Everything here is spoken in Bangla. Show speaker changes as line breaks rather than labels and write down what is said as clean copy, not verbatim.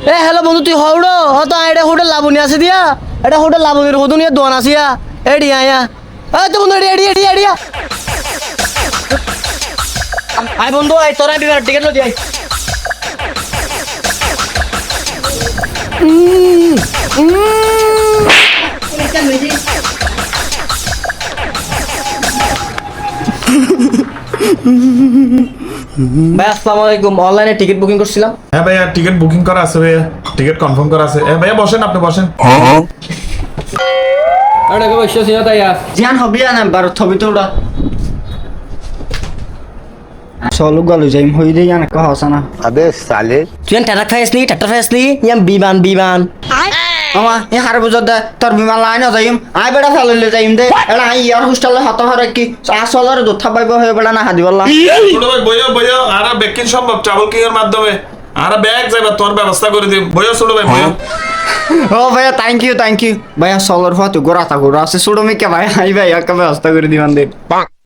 এ হ্যালো বন্ধু তুই হউড়ো হতো এটা হোটেল লাবণী আছে দিয়া এটা হোটেল লাবণীর হদু নিয়ে দোয়ান আসিয়া এডি আয়া এই তো বন্ধু এডি এডি এডি আই বন্ধু আই তোরা বিমার টিকেট লই আই ভাই আসসালামু আলাইকুম অনলাইনে টিকিট বুকিং করছিলাম
হ্যাঁ ভাইয়া টিকিট বুকিং করা আছে ভাইয়া টিকিট কনফার্ম করা আছে ভাইয়া বসেন আপনি বসেন
আরে কে বসে ছিল তাই
জিয়ান হবি না বার থবি তো ওটা
চলো গেল যাইম হই দেই জানা কহ না
अबे साले
তুই টাটা ফাইসনি টাটা ফাইসনি ইয়াম বিমান বিমান
আমা এ হারে বুঝদ দে তোর বিমান লাইন যাইম আই বেড়া ফেললে যাইম দে এলা আই ইয়ার হোস্টেলে হাত হারে কি আসলের দুথা পাইব হয়ে বেড়া না হাদি বললা
ছোট ভাই বইও বইও আর বেকিং সম্ভব ট্রাভেল কিং এর মাধ্যমে আর ব্যাগ যাইবা তোর ব্যবস্থা করে দিই বইও ছোট ভাই বইও
ও ভাইয়া থ্যাংক ইউ ভাইয়া সলর ফাতু গোরাতা গোরা আছে সুড়ো মিকে ভাই আই ভাইয়া কা ব্যবস্থা করে দিবান দে